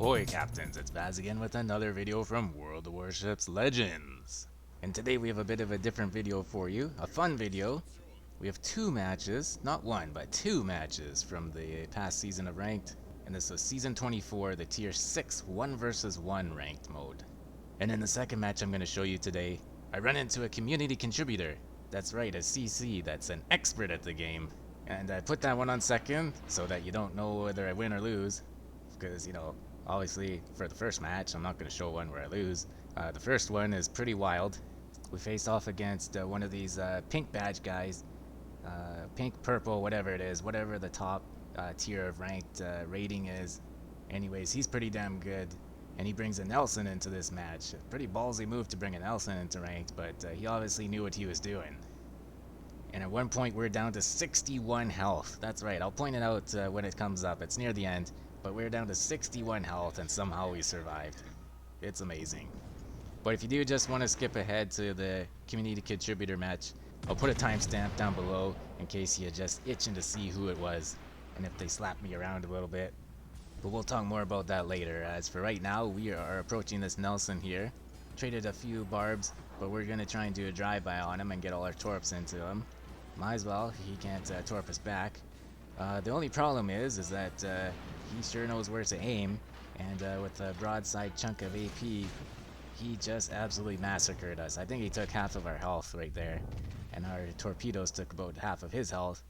Ahoy Captains, it's Baz again with another video from World of Warships Legends. And today we have a bit of a different video for you, a fun video. We have two matches, not one, but two matches from the past season of Ranked. And this was Season 24, the Tier 6 1 vs 1 Ranked mode. And in the second match I'm going to show you today, I run into a community contributor. That's right, a CC that's an expert at the game. And I put that one on second so that you don't know whether I win or lose. Because, obviously, for the first match, I'm not going to show one where I lose. The first one is pretty wild. We faced off against one of these pink badge guys. Pink, purple, whatever it is. Whatever the top tier of ranked rating is. Anyways, he's pretty damn good. And he brings a Nelson into this match. A pretty ballsy move to bring a Nelson into ranked, but he obviously knew what he was doing. And at one point, we're down to 61 health. That's right, I'll point it out when it comes up. It's near the end. But we're down to 61 health and somehow we survived. It's amazing. But if you do just want to skip ahead to the community contributor match, I'll put a timestamp down below in case you're just itching to see who it was and if they slap me around a little bit. But we'll talk more about that later. As for right now, we are approaching this Nelson here. Traded a few barbs, but we're going to try and do a drive-by on him and get all our torps into him. Might as well, he can't torp us back. The only problem is that he sure knows where to aim, and with a broadside chunk of AP, he just absolutely massacred us. I think he took half of our health right there, and our torpedoes took about half of his health.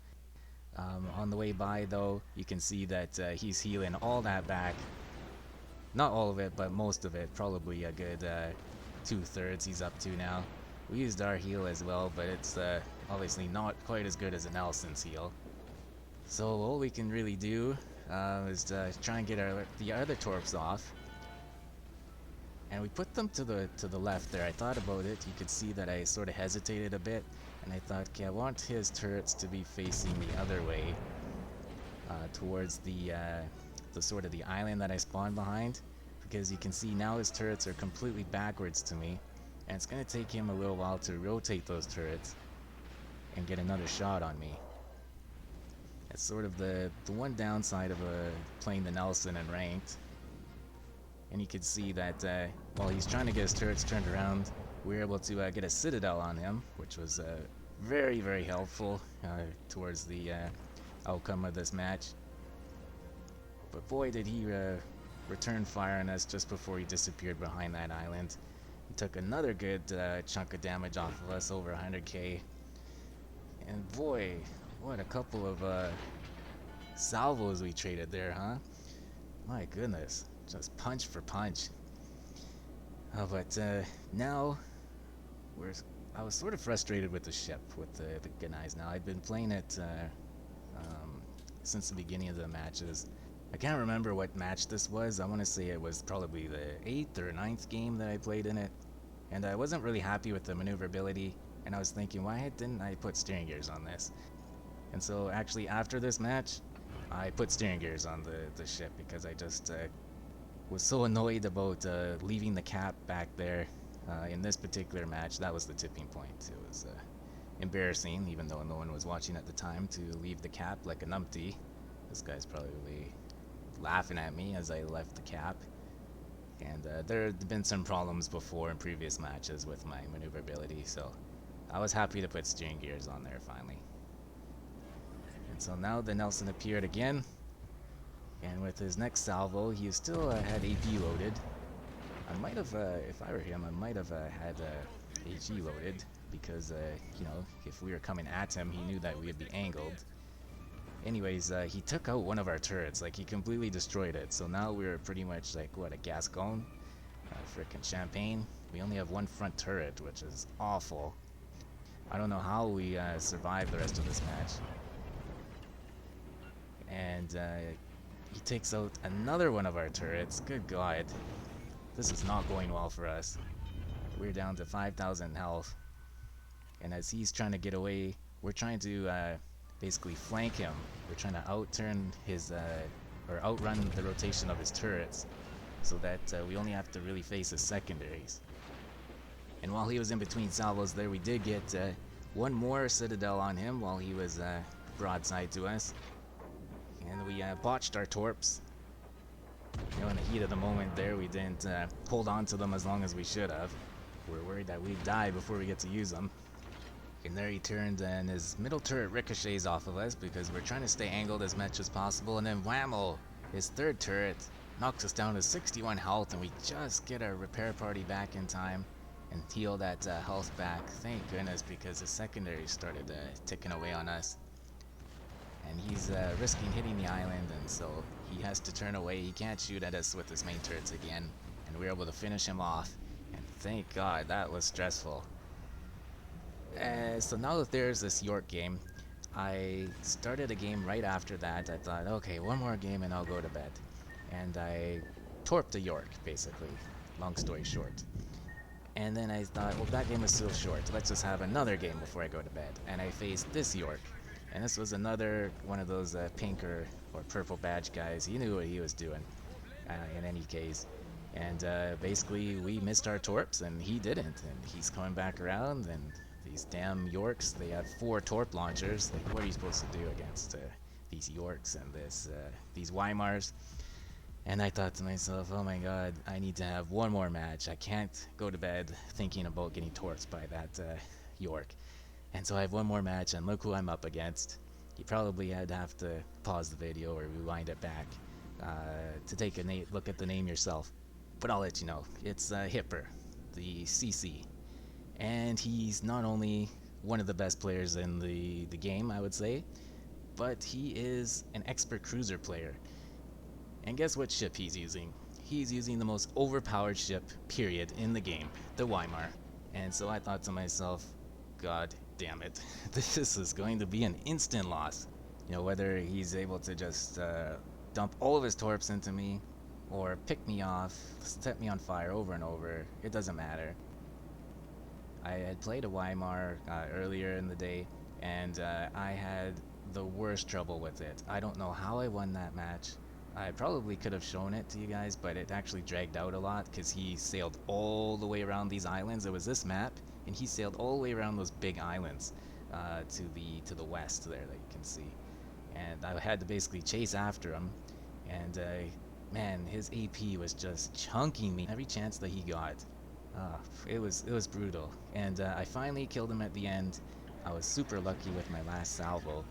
On the way by, though, you can see that he's healing all that back. Not all of it, but most of it. Probably a good 2/3 he's up to now. We used our heal as well, but it's obviously not quite as good as a Nelson's heal. So all we can really do is try and get the other torps off, and we put them to the left there. I thought about it. You could see that I sort of hesitated a bit, and I thought, okay, I want his turrets to be facing the other way, towards the sort of the island that I spawned behind, because you can see now his turrets are completely backwards to me, and it's gonna take him a little while to rotate those turrets and get another shot on me. It's sort of the one downside of playing the Nelson and ranked. And you can see that while he's trying to get his turrets turned around, we were able to get a Citadel on him, which was very, very helpful towards the outcome of this match. But boy, did he return fire on us just before he disappeared behind that island. He took another good chunk of damage off of us, over 100k. And boy, what a couple of salvos we traded there, huh? My goodness, just punch for punch. But now I was sort of frustrated with the ship, with the Ganais. Now I've been playing it since the beginning of the matches. I can't remember what match this was. I want to say it was probably the 8th or 9th game that I played in it, and I wasn't really happy with the maneuverability. And I was thinking, why didn't I put steering gears on this? And so actually after this match, I put steering gears on the ship, because I just was so annoyed about leaving the cap back there in this particular match. That was the tipping point. It was embarrassing, even though no one was watching at the time, to leave the cap like a numpty. This guy's probably laughing at me as I left the cap. And there had been some problems before in previous matches with my maneuverability, so I was happy to put steering gears on there finally. And so now the Nelson appeared again, and with his next salvo, he still had AP loaded. I might have, if I were him, I might have had HE loaded, because, if we were coming at him, he knew that we would be angled. Anyways, he took out one of our turrets, like he completely destroyed it. So now we're pretty much like, what, a Gascon? Frickin' Champagne. We only have one front turret, which is awful. I don't know how we survived the rest of this match. And he takes out another one of our turrets. Good God. This is not going well for us. We're down to 5,000 health. And as he's trying to get away, we're trying to basically flank him. We're trying to outturn his, or outrun the rotation of his turrets, so that we only have to really face his secondaries. And while he was in between salvos there, we did get one more Citadel on him while he was broadside to us. And we botched our torps. You know, in the heat of the moment there, we didn't hold on to them as long as we should have. We're worried that we'd die before we get to use them. And there he turned, and his middle turret ricochets off of us because we're trying to stay angled as much as possible. And then whammo! His third turret knocks us down to 61 health, and we just get our repair party back in time and heal that health back. Thank goodness, because the secondary started ticking away on us. And he's risking hitting the island, and so he has to turn away. He can't shoot at us with his main turrets again, and we're able to finish him off. And thank God, that was stressful. So now that there's this Yorck game, I started a game right after that. I thought, okay, one more game and I'll go to bed. And I torped a Yorck, basically, long story short. And then I thought, well, that game was still short. Let's just have another game before I go to bed. And I faced this Yorck. And this was another one of those pink or purple badge guys. He knew what he was doing, in any case. And basically, we missed our torps, and he didn't. And he's coming back around, and these damn Yorcks, they have 4 torp launchers. Like, what are you supposed to do against these Yorcks and these Weimars? And I thought to myself, oh my god, I need to have one more match. I can't go to bed thinking about getting torched by that Yorck. And so I have one more match, and look who I'm up against. You probably had to have to pause the video or rewind it back to take a look at the name yourself. But I'll let you know. It's Hipper, the CC. And he's not only one of the best players in the game, I would say, but he is an expert cruiser player. And guess what ship he's using? He's using the most overpowered ship, period, in the game, the Weimar. And so I thought to myself, god damn it, this is going to be an instant loss. You know, whether he's able to just dump all of his torps into me, or pick me off, set me on fire over and over, it doesn't matter. I had played a Weimar earlier in the day, and I had the worst trouble with it. I don't know how I won that match. I probably could have shown it to you guys, but it actually dragged out a lot because he sailed all the way around these islands. It was this map, and he sailed all the way around those big islands to the west there that you can see. And I had to basically chase after him, and man, his AP was just chunking me every chance that he got. It was brutal, and I finally killed him at the end. I was super lucky with my last salvo,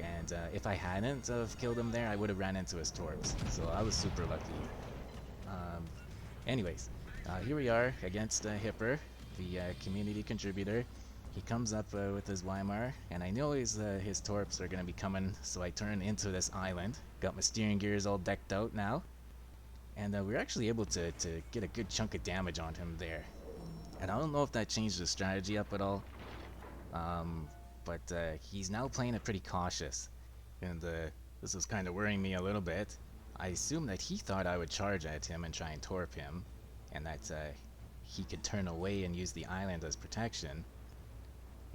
and if I hadn't have killed him there, I would have ran into his torps, so I was super lucky. Anyways, here we are against Hipper, the community contributor. He comes up with his Weimar, and I know his torps are going to be coming, so I turn into this island. Got my steering gears all decked out now. And we were actually able to get a good chunk of damage on him there. And I don't know if that changed the strategy up at all. But he's now playing it pretty cautious. And this is kind of worrying me a little bit. I assume that he thought I would charge at him and try and torp him. And that he could turn away and use the island as protection.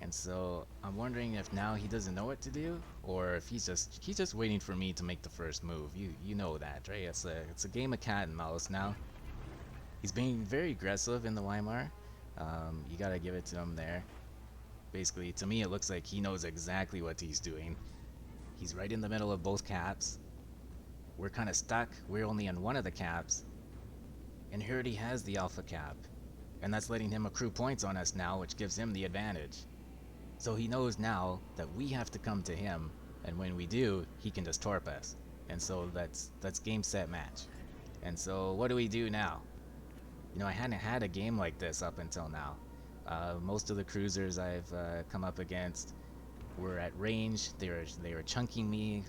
And so I'm wondering if now he doesn't know what to do, or if he's just waiting for me to make the first move. You know that, right? It's a game of cat and mouse now. He's being very aggressive in the Weimar. You gotta give it to him there. Basically, to me, it looks like he knows exactly what he's doing. He's right in the middle of both caps. We're kind of stuck. We're only on one of the caps, and he already has the alpha cap, and that's letting him accrue points on us now, which gives him the advantage. So he knows now that we have to come to him, and when we do, he can just torp us. And so that's game, set, match. And so what do we do now? You know, I hadn't had a game like this up until now. Most of the cruisers I've come up against were at range. They were chunking me,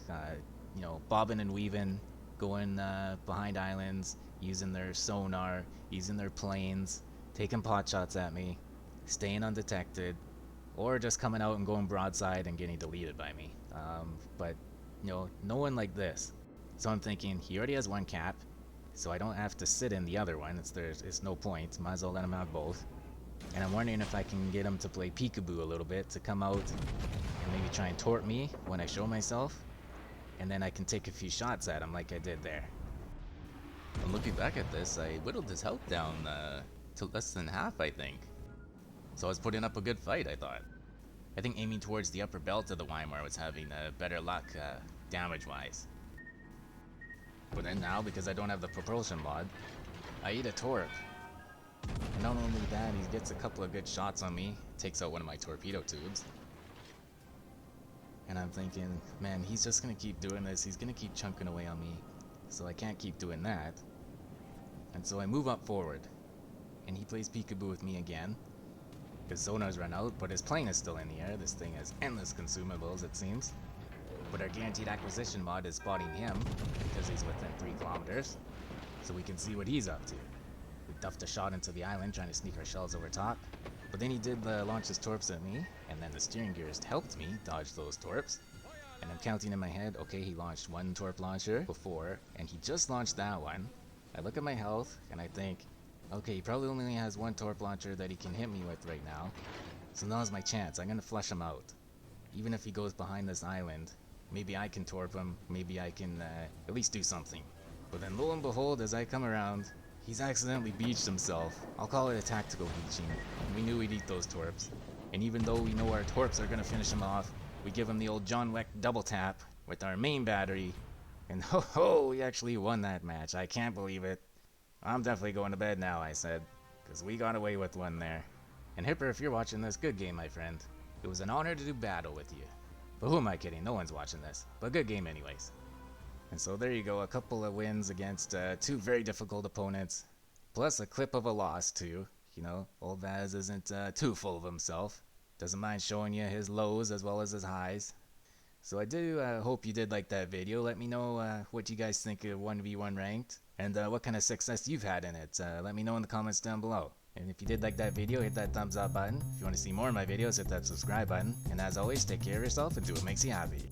you know, bobbing and weaving, going behind islands, using their sonar, using their planes, taking pot shots at me, staying undetected, or just coming out and going broadside and getting deleted by me. But, you know, no one like this. So I'm thinking, he already has one cap, so I don't have to sit in the other one. It's no point. Might as well let him have both. And I'm wondering if I can get him to play peekaboo a little bit, to come out and maybe try and torp me when I show myself. And then I can take a few shots at him like I did there. And looking back at this, I whittled his health down to less than half, I think. So I was putting up a good fight, I thought. I think aiming towards the upper belt of the Weimar was having better luck damage-wise. But then now, because I don't have the propulsion mod, I eat a torp. And not only that, he gets a couple of good shots on me, takes out one of my torpedo tubes. And I'm thinking, man, he's just gonna keep doing this, he's gonna keep chunking away on me. So I can't keep doing that. And so I move up forward. And he plays peekaboo with me again. His sonar's run out, but his plane is still in the air. This thing has endless consumables, it seems. But our guaranteed acquisition mod is spotting him, because he's within 3 kilometers. So we can see what he's up to. We duffed a shot into the island, trying to sneak our shells over top. But then he did launch his torps at me, and then the steering gears helped me dodge those torps. And I'm counting in my head, okay, he launched 1 torp launcher before, and he just launched that one. I look at my health, and I think, okay, he probably only has 1 torp launcher that he can hit me with right now. So now's my chance, I'm gonna flush him out. Even if he goes behind this island, maybe I can torp him, maybe I can at least do something. But then lo and behold, as I come around, he's accidentally beached himself. I'll call it a tactical beaching. We knew we'd eat those torps. And even though we know our torps are gonna finish him off, we give him the old John Wick double tap with our main battery. And ho ho, we actually won that match. I can't believe it. I'm definitely going to bed now, I said, because we got away with one there. And Hipper, if you're watching this, good game, my friend. It was an honor to do battle with you. But who am I kidding? No one's watching this. But good game anyways. And so there you go, a couple of wins against 2 very difficult opponents. Plus a clip of a loss too. You know, old Vaz isn't too full of himself. Doesn't mind showing you his lows as well as his highs. So I do hope you did like that video. Let me know what you guys think of 1v1 ranked. And what kind of success you've had in it. Let me know in the comments down below. And if you did like that video, hit that thumbs up button. If you want to see more of my videos, hit that subscribe button. And as always, take care of yourself and do what makes you happy.